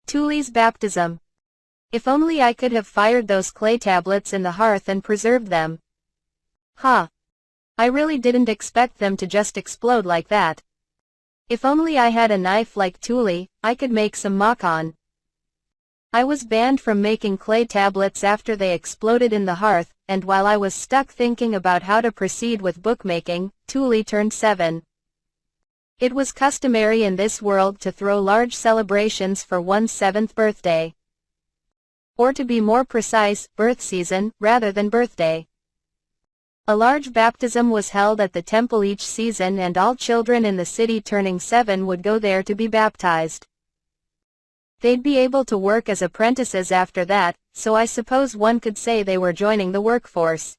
Tuli's baptism. If only I could have fired those clay tablets in the hearth and preserved them. Huh. I really didn't expect them to just explode like that. If only I had a knife like Tuli, I could make some makan. I was banned from making clay tablets after they exploded in the hearth, and while I was stuck thinking about how to proceed with bookmaking, Tuli turned 7. It was customary in this world to throw large celebrations for one's 7th birthday. Or to be more precise, birth season, rather than birthday. A large baptism was held at the temple each season, and all children in the city turning 7 would go there to be baptized. They'd be able to work as apprentices after that, so I suppose one could say they were joining the workforce.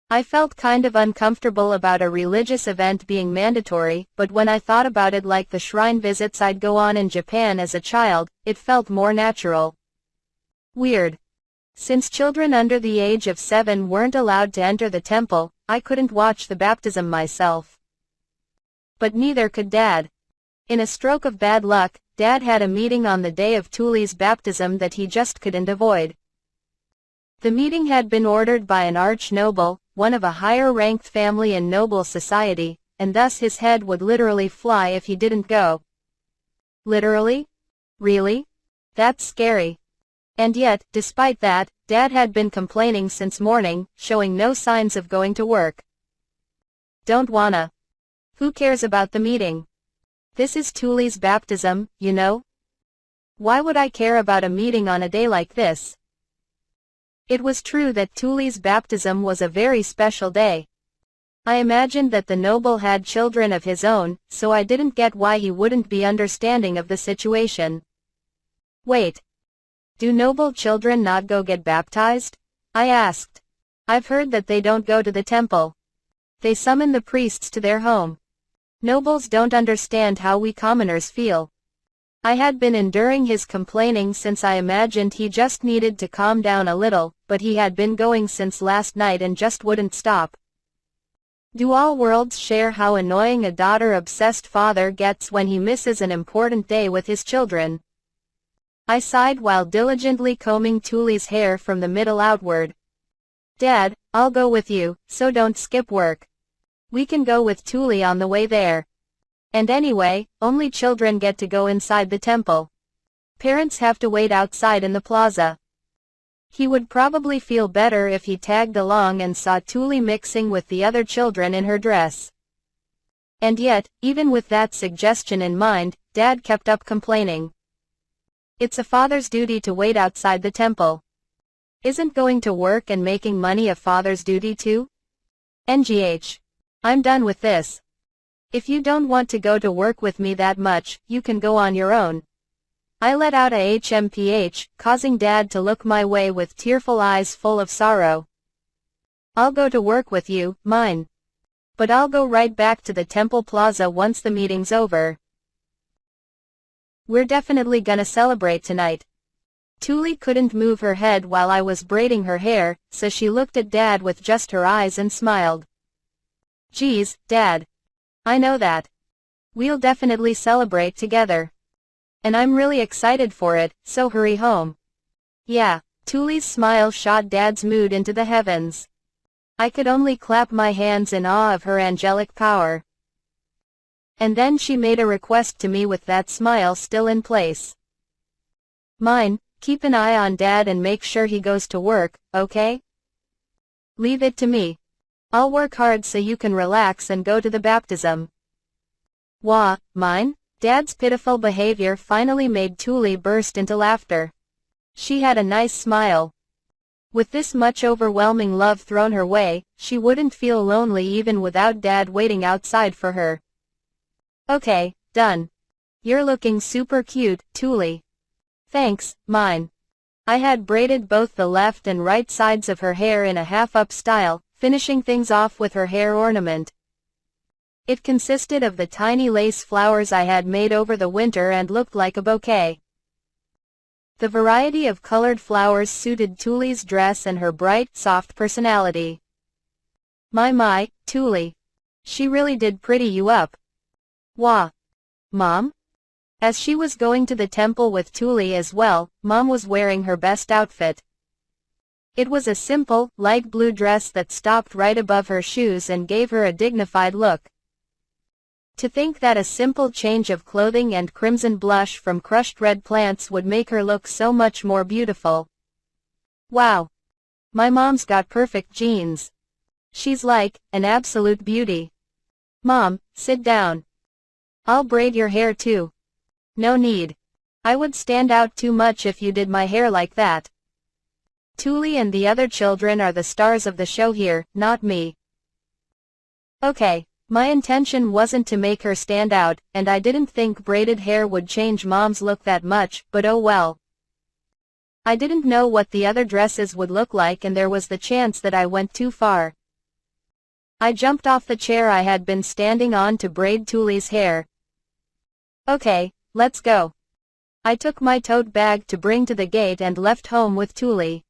I felt kind of uncomfortable about a religious event being mandatory, but when I thought about it like the shrine visits I'd go on in Japan as a child, it felt more natural. Weird. Since children under the age of 7 weren't allowed to enter the temple, I couldn't watch the baptism myself. But neither could Dad. In a stroke of bad luck, Dad had a meeting on the day of Tuli's baptism that he just couldn't avoid. The meeting had been ordered by an arch-noble, one of a higher-ranked family in noble society, and thus his head would literally fly if he didn't go. Literally? Really? That's scary. And yet, despite that, Dad had been complaining since morning, showing no signs of going to work. Don't wanna. Who cares about the meeting? This is Tuli's baptism, you know? Why would I care about a meeting on a day like this? It was true that Tuli's baptism was a very special day. I imagined that the noble had children of his own, so I didn't get why he wouldn't be understanding of the situation. Wait. Do noble children not go get baptized? I asked. I've heard that they don't go to the temple. They summon the priests to their home. Nobles don't understand how we commoners feel. I had been enduring his complaining since I imagined he just needed to calm down a little, but he had been going since last night and just wouldn't stop. Do all worlds share how annoying a daughter-obsessed father gets when he misses an important day with his children? I sighed while diligently combing Tuli's hair from the middle outward. Dad, I'll go with you, so don't skip work. We can go with Tuli on the way there. And anyway, only children get to go inside the temple. Parents have to wait outside in the plaza. He would probably feel better if he tagged along and saw Tuli mixing with the other children in her dress. And yet, even with that suggestion in mind, Dad kept up complaining. It's a father's duty to wait outside the temple. Isn't going to work and making money a father's duty too? NGH. I'm done with this. If you don't want to go to work with me that much, you can go on your own. I let out a HMPH, causing Dad to look my way with tearful eyes full of sorrow. I'll go to work with you, mine. But I'll go right back to the temple plaza once the meeting's over. We're definitely gonna celebrate tonight. Tuli couldn't move her head while I was braiding her hair, so she looked at Dad with just her eyes and smiled. Geez, Dad. I know that. We'll definitely celebrate together. And I'm really excited for it, so hurry home. Yeah, Tuli's smile shot Dad's mood into the heavens. I could only clap my hands in awe of her angelic power. And then she made a request to me with that smile still in place. Mine, keep an eye on Dad and make sure he goes to work, okay? Leave it to me. I'll work hard so you can relax and go to the baptism. Wah, mine? Dad's pitiful behavior finally made Tuli burst into laughter. She had a nice smile. With this much overwhelming love thrown her way, she wouldn't feel lonely even without Dad waiting outside for her. Okay, done. You're looking super cute, Tuli. Thanks, mine. I had braided both the left and right sides of her hair in a half-up style, finishing things off with her hair ornament. It consisted of the tiny lace flowers I had made over the winter and looked like a bouquet. The variety of colored flowers suited Tuli's dress and her bright, soft personality. My, Tuli. She really did pretty you up. Wah. Mom? As she was going to the temple with Tuli as well, Mom was wearing her best outfit. It was a simple, light blue dress that stopped right above her shoes and gave her a dignified look. To think that a simple change of clothing and crimson blush from crushed red plants would make her look so much more beautiful. Wow! My mom's got perfect genes. She's like an absolute beauty. Mom, sit down. I'll braid your hair too. No need. I would stand out too much if you did my hair like that. Tuli and the other children are the stars of the show here, not me. Okay, my intention wasn't to make her stand out, and I didn't think braided hair would change Mom's look that much, but oh well. I didn't know what the other dresses would look like, and there was the chance that I went too far. I jumped off the chair I had been standing on to braid Tuli's hair. Okay, let's go. I took my tote bag to bring to the gate and left home with Tuli.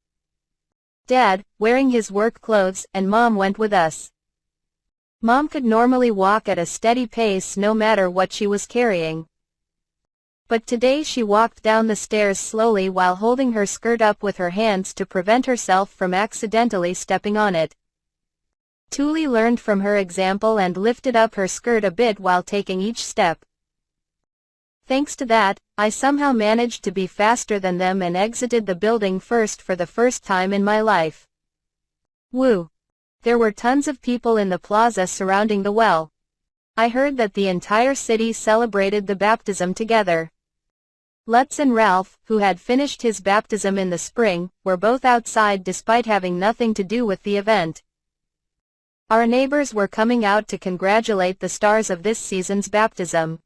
Dad, wearing his work clothes, and Mom went with us. Mom could normally walk at a steady pace no matter what she was carrying. But today she walked down the stairs slowly while holding her skirt up with her hands to prevent herself from accidentally stepping on it. Tuli learned from her example and lifted up her skirt a bit while taking each step. Thanks to that, I somehow managed to be faster than them and exited the building first for the first time in my life. Woo! There were tons of people in the plaza surrounding the well. I heard that the entire city celebrated the baptism together. Lutz and Ralph, who had finished his baptism in the spring, were both outside despite having nothing to do with the event. Our neighbors were coming out to congratulate the stars of this season's baptism.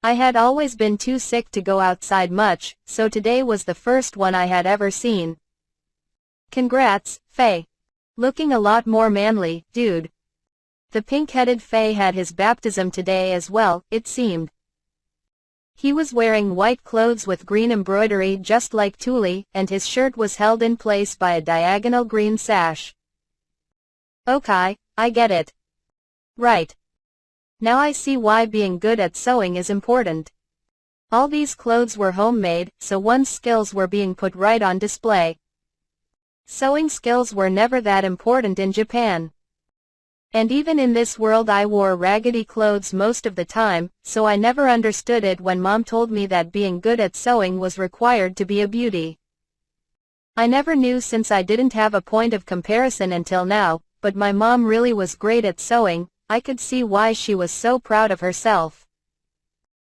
I had always been too sick to go outside much, so today was the first one I had ever seen. Congrats, Faye. Looking a lot more manly, dude. The pink-headed Faye had his baptism today as well, it seemed. He was wearing white clothes with green embroidery just like Tuli, and his shirt was held in place by a diagonal green sash. Okay, I get it. Right. Now I see why being good at sewing is important. All these clothes were homemade, so one's skills were being put right on display. Sewing skills were never that important in Japan. And even in this world I wore raggedy clothes most of the time, so I never understood it when Mom told me that being good at sewing was required to be a beauty. I never knew since I didn't have a point of comparison until now, but my mom really was great at sewing. I could see why she was so proud of herself.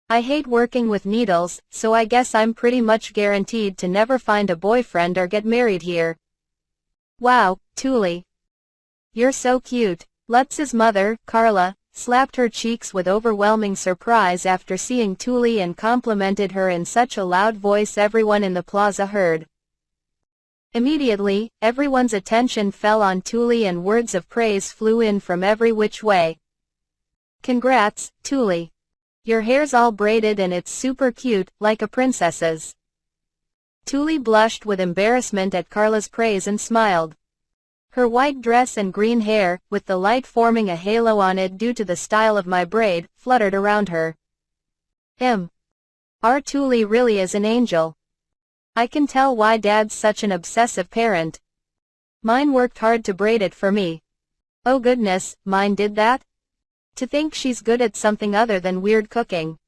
I hate working with needles, so I guess I'm pretty much guaranteed to never find a boyfriend or get married here. Wow, Tuli. You're so cute. Lutz's mother, Carla, slapped her cheeks with overwhelming surprise after seeing Tuli and complimented her in such a loud voice everyone in the plaza heard. Immediately, everyone's attention fell on Tuli and words of praise flew in from every which way. Congrats, Tuli. Your hair's all braided and it's super cute, like a princess's. Tuli blushed with embarrassment at Carla's praise and smiled. Her white dress and green hair, with the light forming a halo on it due to the style of my braid, fluttered around her. Our Tuli really is an angel. I can tell why Dad's such an obsessive parent. Mine worked hard to braid it for me. Oh goodness, mine did that? To think she's good at something other than weird cooking.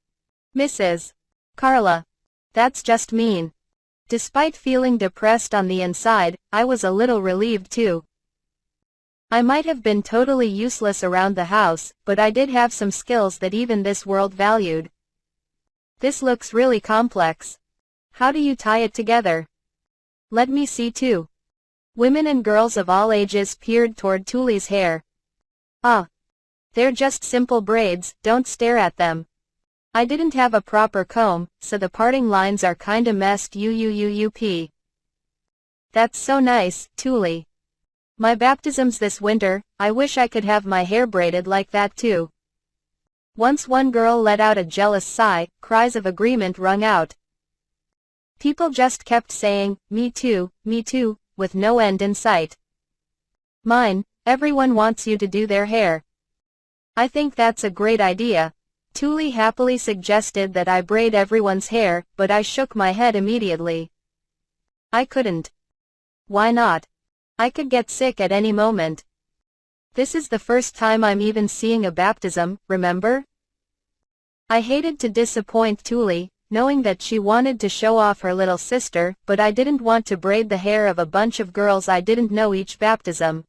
Mrs. Carla. That's just mean. Despite feeling depressed on the inside, I was a little relieved too. I might have been totally useless around the house, but I did have some skills that even this world valued. This looks really complex. How do you tie it together? Let me see too. Women and girls of all ages peered toward Tuli's hair. Ah. They're just simple braids, don't stare at them. I didn't have a proper comb, so the parting lines are kinda messed up. That's so nice, Tuli. My baptism's this winter, I wish I could have my hair braided like that too. Once one girl let out a jealous sigh, cries of agreement rung out. People just kept saying, me too, with no end in sight. Mine, everyone wants you to do their hair. I think that's a great idea. Tuli happily suggested that I braid everyone's hair, but I shook my head immediately. I couldn't. Why not? I could get sick at any moment. This is the first time I'm even seeing a baptism, remember? I hated to disappoint Tuli, knowing that she wanted to show off her little sister, but I didn't want to braid the hair of a bunch of girls I didn't know each baptism.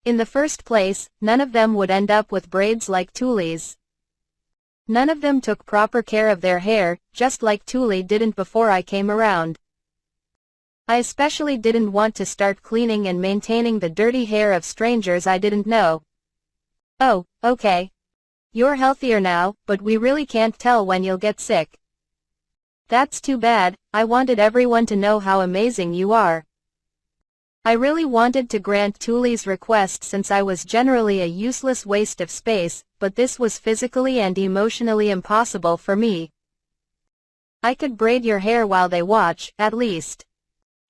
In the first place, none of them would end up with braids like Tuli's. None of them took proper care of their hair, just like Tuli didn't before I came around. I especially didn't want to start cleaning and maintaining the dirty hair of strangers I didn't know. Oh, okay. You're healthier now, but we really can't tell when you'll get sick. That's too bad. I wanted everyone to know how amazing you are. I really wanted to grant Tuli's request since I was generally a useless waste of space, but this was physically and emotionally impossible for me. I could braid your hair while they watch, at least.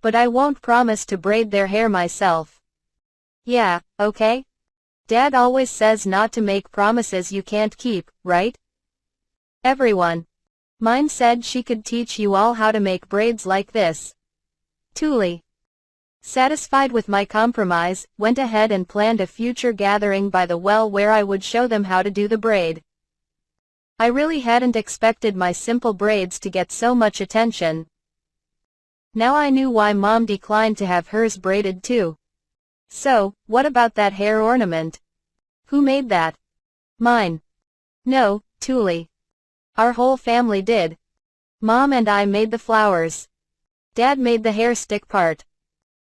But I won't promise to braid their hair myself. Yeah, okay? Dad always says not to make promises you can't keep, right? Everyone. Mine said she could teach you all how to make braids like this. Tuli, satisfied with my compromise, went ahead and planned a future gathering by the well where I would show them how to do the braid. I really hadn't expected my simple braids to get so much attention. Now I knew why Mom declined to have hers braided too. So, what about that hair ornament? Who made that? Mine. No, Tuli. Our whole family did. Mom and I made the flowers. Dad made the hair stick part.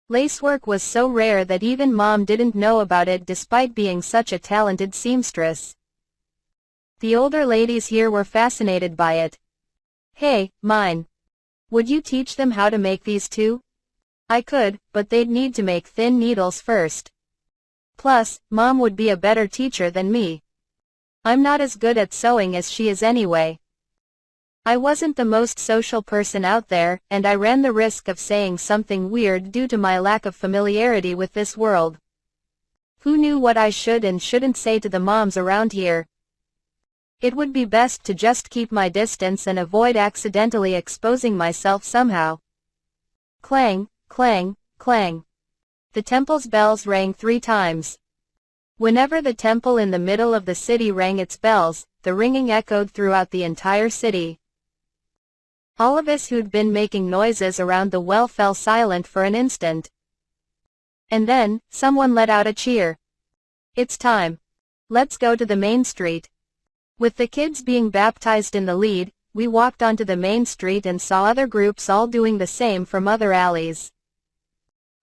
Lacework was so rare that even Mom didn't know about it despite being such a talented seamstress. The older ladies here were fascinated by it. Hey, mine. Would you teach them how to make these too? I could, but they'd need to make thin needles first. Plus, Mom would be a better teacher than me. I'm not as good at sewing as she is anyway. I wasn't the most social person out there, and I ran the risk of saying something weird due to my lack of familiarity with this world. Who knew what I should and shouldn't say to the moms around here? It would be best to just keep my distance and avoid accidentally exposing myself somehow. Clang, clang, clang. The temple's bells rang 3 times. Whenever the temple in the middle of the city rang its bells, the ringing echoed throughout the entire city. All of us who'd been making noises around the well fell silent for an instant. And then, someone let out a cheer. It's time. Let's go to the main street. With the kids being baptized in the lead, we walked onto the main street and saw other groups all doing the same from other alleys.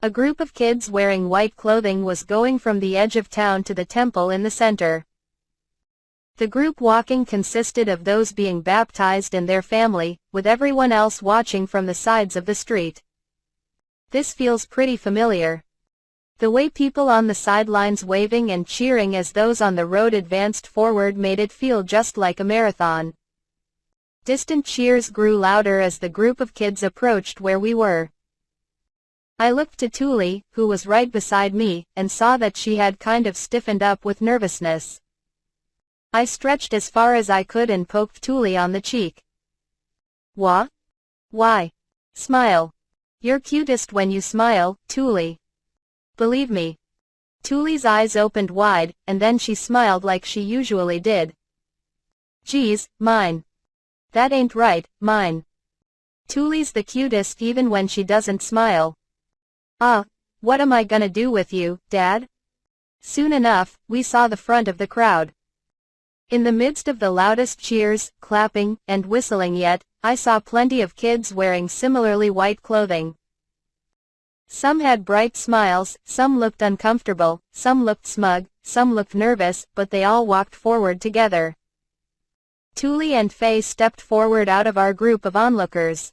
A group of kids wearing white clothing was going from the edge of town to the temple in the center. The group walking consisted of those being baptized and their family, with everyone else watching from the sides of the street. This feels pretty familiar. The way people on the sidelines waving and cheering as those on the road advanced forward made it feel just like a marathon. Distant cheers grew louder as the group of kids approached where we were. I looked to Tuli, who was right beside me, and saw that she had kind of stiffened up with nervousness. I stretched as far as I could and poked Tuli on the cheek. Wha? Why? Smile. You're cutest when you smile, Tuli. Believe me. Tuli's eyes opened wide, and then she smiled like she usually did. Geez, mine. That ain't right, mine. Tuli's the cutest even when she doesn't smile. What am I gonna do with you, Dad? Soon enough, we saw the front of the crowd. In the midst of the loudest cheers, clapping, and whistling yet, I saw plenty of kids wearing similarly white clothing. Some had bright smiles, some looked uncomfortable, some looked smug, some looked nervous, but they all walked forward together. Tuli and Faye stepped forward out of our group of onlookers.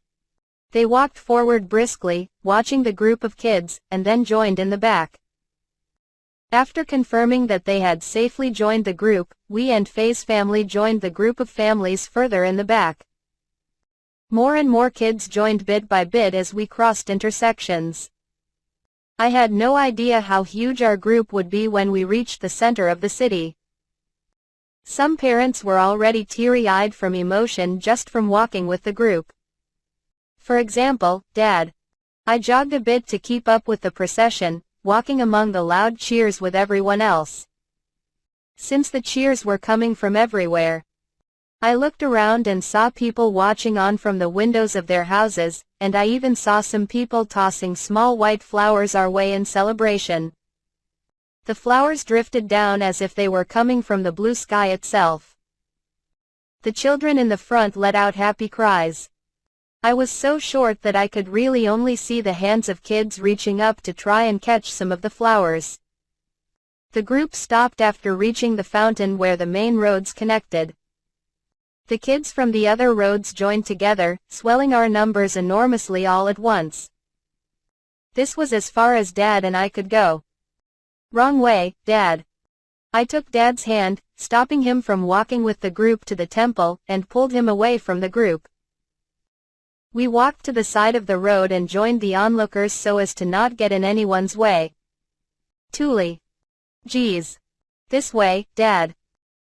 They walked forward briskly, watching the group of kids, and then joined in the back. After confirming that they had safely joined the group, we and Faye's family joined the group of families further in the back. More and more kids joined bit by bit as we crossed intersections. I had no idea how huge our group would be when we reached the center of the city. Some parents were already teary-eyed from emotion just from walking with the group. For example, Dad. I jogged a bit to keep up with the procession, walking among the loud cheers with everyone else. Since the cheers were coming from everywhere, I looked around and saw people watching on from the windows of their houses, and I even saw some people tossing small white flowers our way in celebration. The flowers drifted down as if they were coming from the blue sky itself. The children in the front let out happy cries. I was so short that I could really only see the hands of kids reaching up to try and catch some of the flowers. The group stopped after reaching the fountain where the main roads connected. The kids from the other roads joined together, swelling our numbers enormously all at once. This was as far as Dad and I could go. Wrong way, Dad. I took Dad's hand, stopping him from walking with the group to the temple, and pulled him away from the group. We walked to the side of the road and joined the onlookers so as to not get in anyone's way. Tuli. Geez. This way, Dad.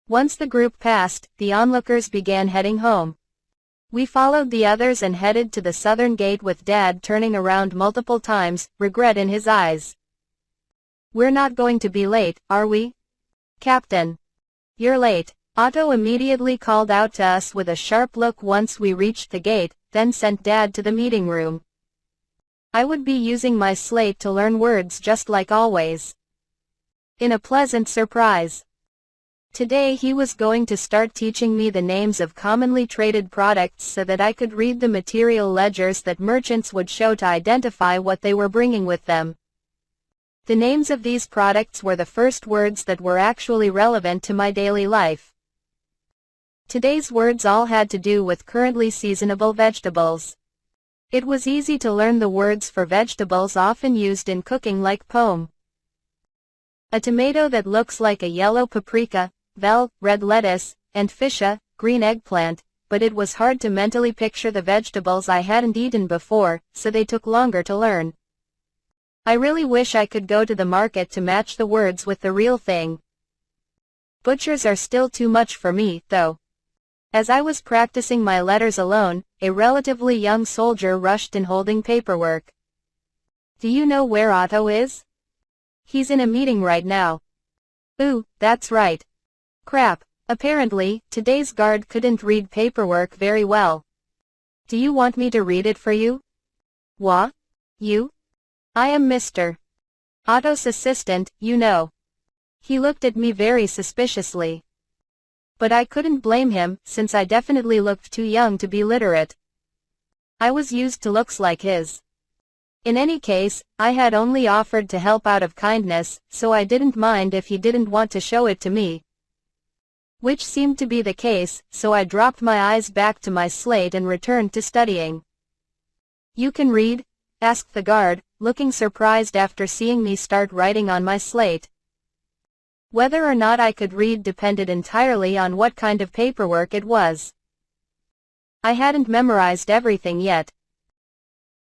Once the group passed, the onlookers began heading home. We followed the others and headed to the southern gate with Dad turning around multiple times, regret in his eyes. We're not going to be late, are we? Captain. You're late. Otto immediately called out to us with a sharp look once we reached the gate, then sent Dad to the meeting room. I would be using my slate to learn words just like always. In a pleasant surprise. Today he was going to start teaching me the names of commonly traded products so that I could read the material ledgers that merchants would show to identify what they were bringing with them. The names of these products were the first words that were actually relevant to my daily life. Today's words all had to do with currently seasonable vegetables. It was easy to learn the words for vegetables often used in cooking like pom. A tomato that looks like a yellow paprika, vel, red lettuce, and fisha, green eggplant, but it was hard to mentally picture the vegetables I hadn't eaten before, so they took longer to learn. I really wish I could go to the market to match the words with the real thing. Butchers are still too much for me, though. As I was practicing my letters alone, a relatively young soldier rushed in holding paperwork. Do you know where Otto is? He's in a meeting right now. Ooh, that's right. Crap, apparently, today's guard couldn't read paperwork very well. Do you want me to read it for you? What? You? I am Mr. Otto's assistant, you know. He looked at me very suspiciously. But I couldn't blame him, since I definitely looked too young to be literate. I was used to looks like his. In any case, I had only offered to help out of kindness, so I didn't mind if he didn't want to show it to me. Which seemed to be the case, so I dropped my eyes back to my slate and returned to studying. You can read? Asked the guard, looking surprised after seeing me start writing on my slate. Whether or not I could read depended entirely on what kind of paperwork it was. I hadn't memorized everything yet.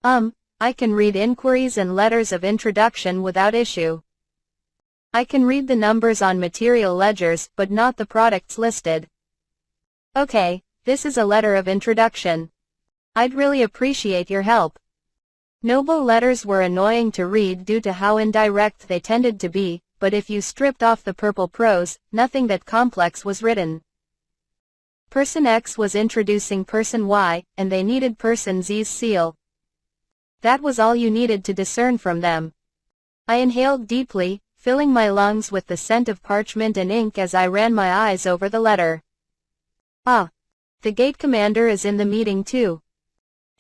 I can read inquiries and letters of introduction without issue. I can read the numbers on material ledgers, but not the products listed. Okay, this is a letter of introduction. I'd really appreciate your help. Noble letters were annoying to read due to how indirect they tended to be, but if you stripped off the purple prose, nothing that complex was written. Person X was introducing Person Y, and they needed Person Z's seal. That was all you needed to discern from them. I inhaled deeply, filling my lungs with the scent of parchment and ink as I ran my eyes over the letter. Ah. The gate commander is in the meeting too.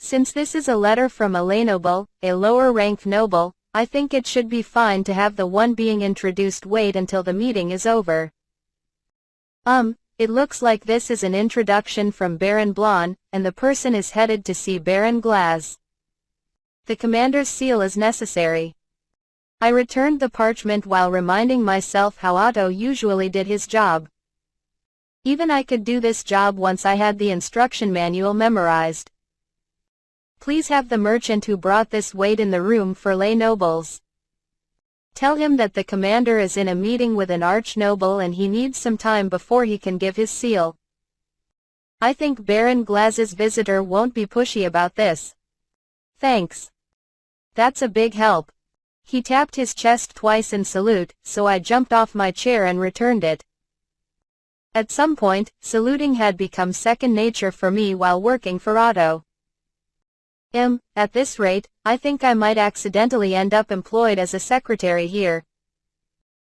Since this is a letter from a lay noble, a lower rank noble, I think it should be fine to have the one being introduced wait until the meeting is over. It looks like this is an introduction from Baron Blon, and the person is headed to see Baron Glaz. The commander's seal is necessary. I returned the parchment while reminding myself how Otto usually did his job. Even I could do this job once I had the instruction manual memorized. Please have the merchant who brought this wait in the room for lay nobles. Tell him that the commander is in a meeting with an archnoble and he needs some time before he can give his seal. I think Baron Glaz's visitor won't be pushy about this. Thanks. That's a big help. He tapped his chest twice in salute, so I jumped off my chair and returned it. At some point, saluting had become second nature for me while working for Otto. At this rate, I think I might accidentally end up employed as a secretary here.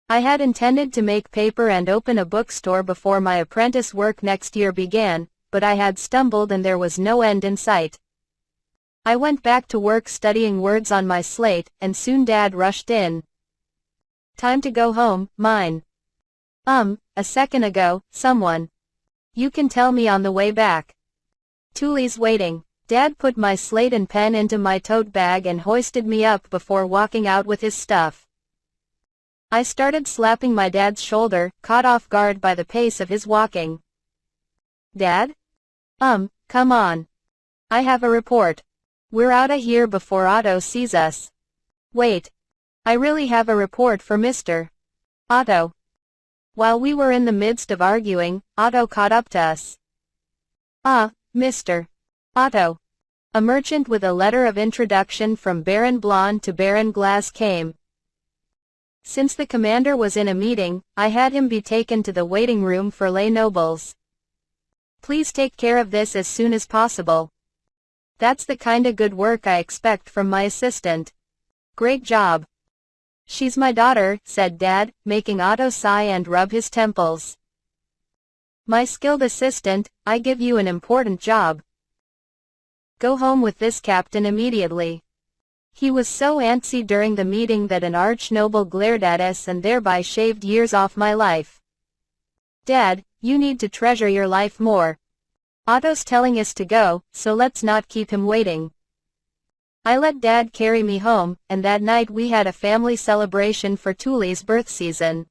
I had intended to make paper and open a bookstore before my apprentice work next year began, but I had stumbled and there was no end in sight. I went back to work studying words on my slate, and soon Dad rushed in. Time to go home, mine. A second ago, someone. You can tell me on the way back. Thule's waiting. Dad put my slate and pen into my tote bag and hoisted me up before walking out with his stuff. I started slapping my dad's shoulder, caught off guard by the pace of his walking. Dad? Come on. I have a report. We're outta here before Otto sees us. Wait. I really have a report for Mr. Otto. While we were in the midst of arguing, Otto caught up to us. Mr. Otto. A merchant with a letter of introduction from Baron Blond to Baron Glaz came. Since the commander was in a meeting, I had him be taken to the waiting room for lay nobles. Please take care of this as soon as possible. That's the kinda good work I expect from my assistant. Great job. She's my daughter, said Dad, making Otto sigh and rub his temples. My skilled assistant, I give you an important job. Go home with this captain immediately. He was so antsy during the meeting that an archnoble glared at us and thereby shaved years off my life. Dad, you need to treasure your life more. Otto's telling us to go, so let's not keep him waiting. I let Dad carry me home, and that night we had a family celebration for Thule's birth season.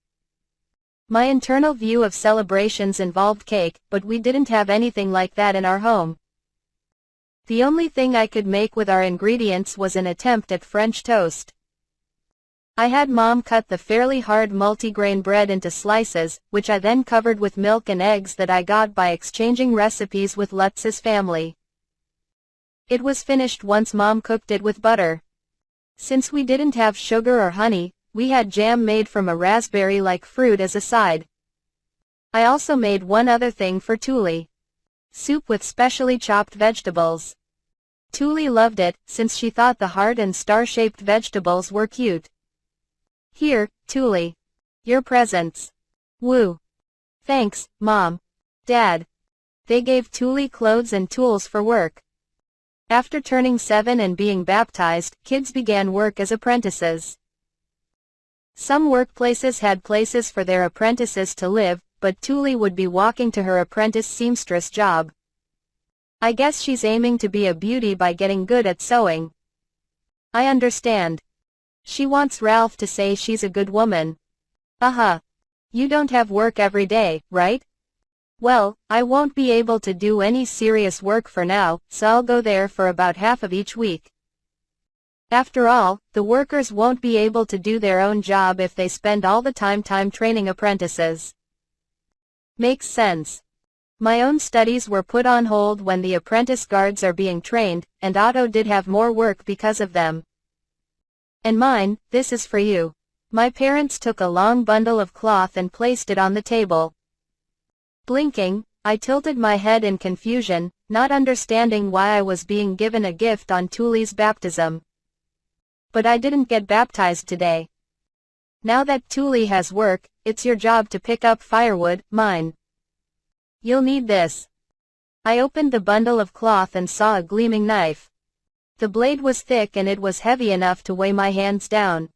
My internal view of celebrations involved cake, but we didn't have anything like that in our home. The only thing I could make with our ingredients was an attempt at French toast. I had Mom cut the fairly hard multigrain bread into slices, which I then covered with milk and eggs that I got by exchanging recipes with Lutz's family. It was finished once Mom cooked it with butter. Since we didn't have sugar or honey, we had jam made from a raspberry-like fruit as a side. I also made one other thing for Thule. Soup with specially chopped vegetables. Thule loved it, since she thought the heart and star-shaped vegetables were cute. Here, Thule. Your presents. Woo. Thanks, Mom. Dad. They gave Thule clothes and tools for work. After turning 7 and being baptized, kids began work as apprentices. Some workplaces had places for their apprentices to live, but Thule would be walking to her apprentice seamstress job. I guess she's aiming to be a beauty by getting good at sewing. I understand. She wants Ralph to say she's a good woman. You don't have work every day, right? Well, I won't be able to do any serious work for now, so I'll go there for about half of each week. After all, the workers won't be able to do their own job if they spend all the time training apprentices. Makes sense. My own studies were put on hold when the apprentice guards are being trained, and Otto did have more work because of them. And mine, this is for you. My parents took a long bundle of cloth and placed it on the table. Blinking, I tilted my head in confusion, not understanding why I was being given a gift on Thule's baptism. But I didn't get baptized today. Now that Thule has work, it's your job to pick up firewood, mine. You'll need this. I opened the bundle of cloth and saw a gleaming knife. The blade was thick and it was heavy enough to weigh my hands down.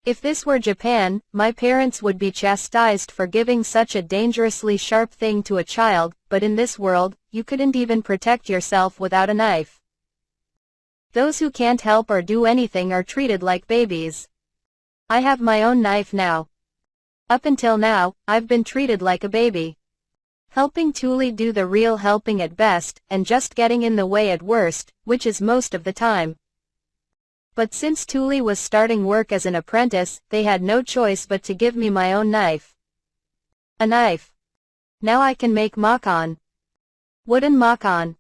If this were Japan, my parents would be chastised for giving such a dangerously sharp thing to a child, but in this world, you couldn't even protect yourself without a knife. Those who can't help or do anything are treated like babies. I have my own knife now. Up until now, I've been treated like a baby. Helping Thule do the real helping at best, and just getting in the way at worst, which is most of the time. But since Thule was starting work as an apprentice, they had no choice but to give me my own knife. A knife. Now I can make makan. Wooden makan.